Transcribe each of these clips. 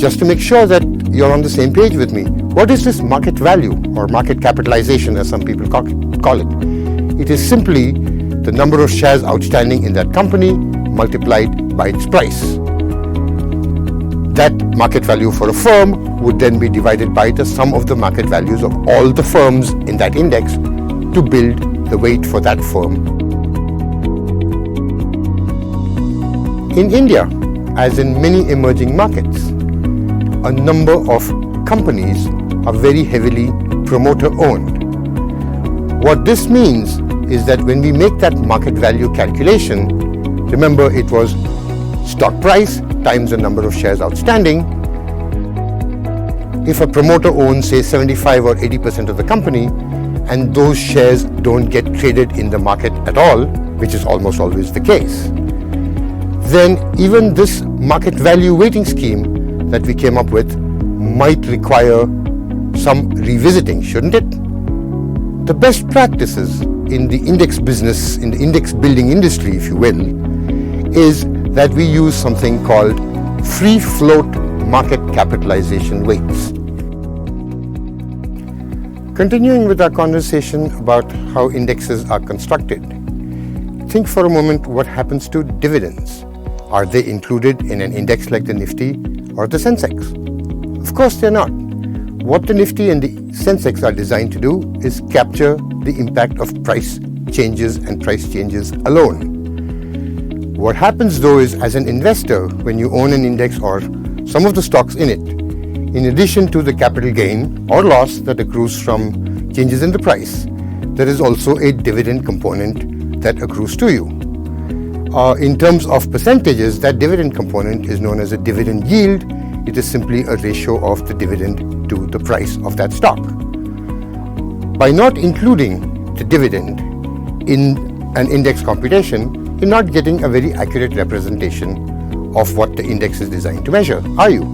just to make sure that you're on the same page with me, what is this market value or market capitalization as some people call it? It is simply the number of shares outstanding in that company multiplied by its price. That market value for a firm would then be divided by the sum of the market values of all the firms in that index to build the weight for that firm. In India, as in many emerging markets, a number of companies are very heavily promoter-owned. What this means is that when we make that market value calculation, remember it was stock price times the number of shares outstanding. If a promoter owns, say, 75 or 80% of the company, and those shares don't get traded in the market at all, which is almost always the case, then even this market value weighting scheme that we came up with might require some revisiting, shouldn't it? The best practices in the index business, in the index building industry, if you will, is that we use something called free float market capitalization weights. Continuing with our conversation about how indexes are constructed, think for a moment what happens to dividends. Are they included in an index like the NIFTY or the SENSEX? Of course they're not. What the NIFTY and the SENSEX are designed to do is capture the impact of price changes and price changes alone. What happens though is, as an investor, when you own an index or some of the stocks in it, in addition to the capital gain or loss that accrues from changes in the price, there is also a dividend component that accrues to you. In terms of percentages, that dividend component is known as a dividend yield. It is simply a ratio of the dividend to the price of that stock. By not including the dividend in an index computation, you're not getting a very accurate representation of what the index is designed to measure, are you?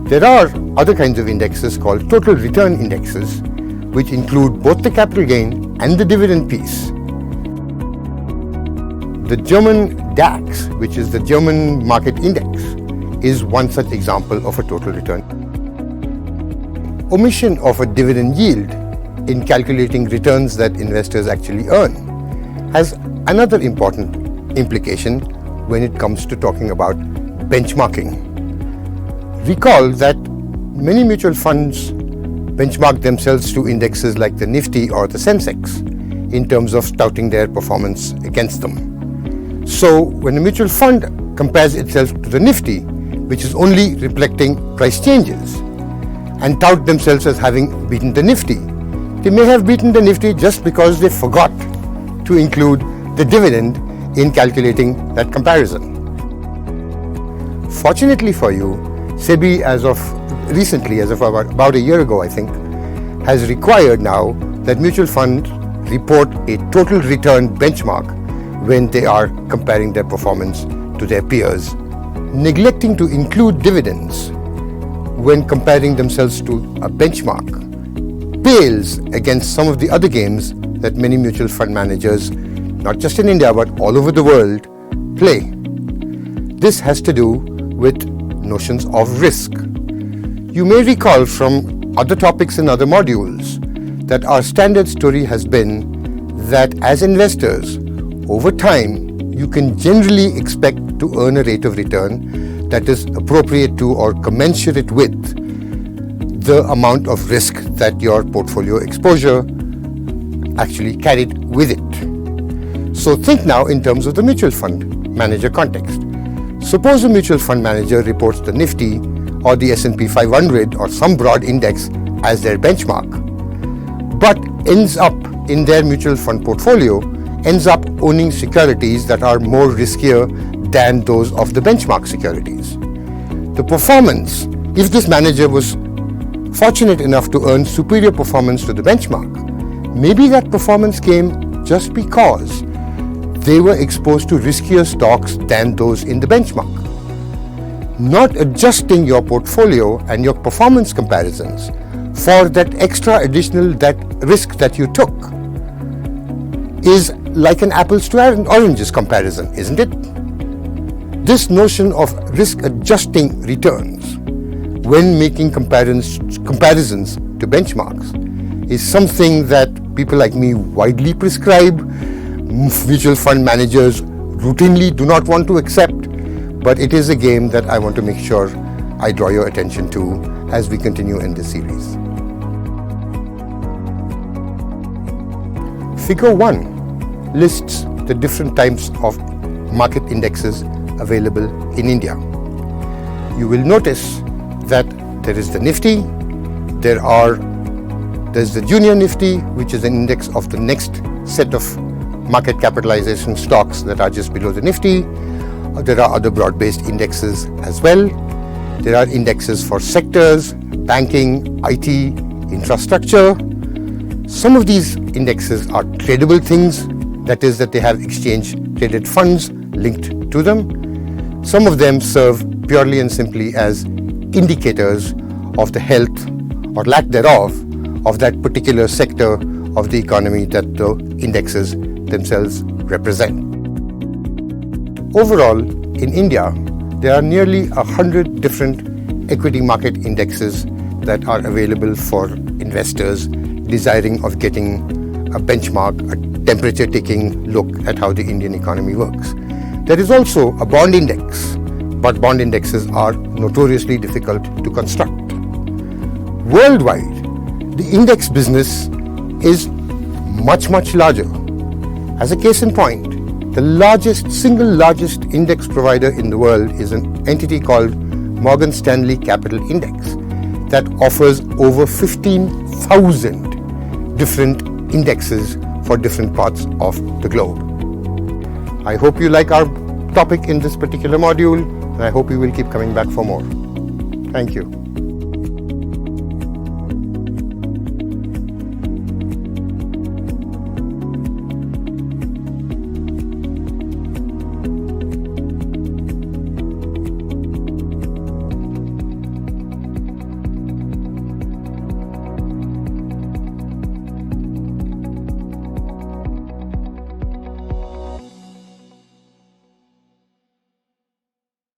There are other kinds of indexes called total return indexes, which include both the capital gain and the dividend piece. The German DAX, which is the German market index, is one such example of a total return. Omission of a dividend yield in calculating returns that investors actually earn has another important implication when it comes to talking about benchmarking. Recall that many mutual funds benchmark themselves to indexes like the NIFTY or the SENSEX in terms of touting their performance against them. So when a mutual fund compares itself to the NIFTY, which is only reflecting price changes, and tout themselves as having beaten the NIFTY, they may have beaten the NIFTY just because they forgot to include the dividend in calculating that comparison. Fortunately for you, SEBI, as of recently, as of about a year ago, I think, has required now that mutual funds report a total return benchmark when they are comparing their performance to their peers. Neglecting to include dividends when comparing themselves to a benchmark pales against some of the other games that many mutual fund managers, not just in India but all over the world, play. This has to do with notions of risk. You may recall from other topics in other modules that our standard story has been that as investors, over time, you can generally expect to earn a rate of return that is appropriate to or commensurate with the amount of risk that your portfolio exposure actually carried with it. So think now in terms of the mutual fund manager context. Suppose a mutual fund manager reports the NIFTY or the S&P 500 or some broad index as their benchmark, but ends up in their mutual fund portfolio ends up owning securities that are more riskier than those of the benchmark securities. The performance, if this manager was fortunate enough to earn superior performance to the benchmark, maybe that performance came just because they were exposed to riskier stocks than those in the benchmark. Not adjusting your portfolio and your performance comparisons for that extra additional risk that you took is like an apples to oranges comparison, isn't it? This notion of risk adjusting returns when making comparisons to benchmarks is something that people like me widely prescribe. Mutual fund managers routinely do not want to accept, but it is a game that I want to make sure I draw your attention to as we continue in this series. Figure 1 lists the different types of market indexes available in India. You will notice that there is the NIFTY, there's the Junior NIFTY, which is an index of the next set of market capitalization stocks that are just below the NIFTY. There are other broad-based indexes as well. There are indexes for sectors, banking, IT, infrastructure. Some of these indexes are tradable things, that is that they have exchange-traded funds linked to them. Some of them serve purely and simply as indicators of the health or lack thereof of that particular sector of the economy that the indexes themselves represent. Overall, in India, there are nearly 100 different equity market indexes that are available for investors desiring of getting a benchmark, a temperature-taking look at how the Indian economy works. There is also a bond index, but bond indexes are notoriously difficult to construct. Worldwide, the index business is much larger. As a case in point, the single largest index provider in the world is an entity called Morgan Stanley Capital Index that offers over 15,000 different indexes for different parts of the globe. I hope you like our topic in this particular module, and I hope you will keep coming back for more. Thank you.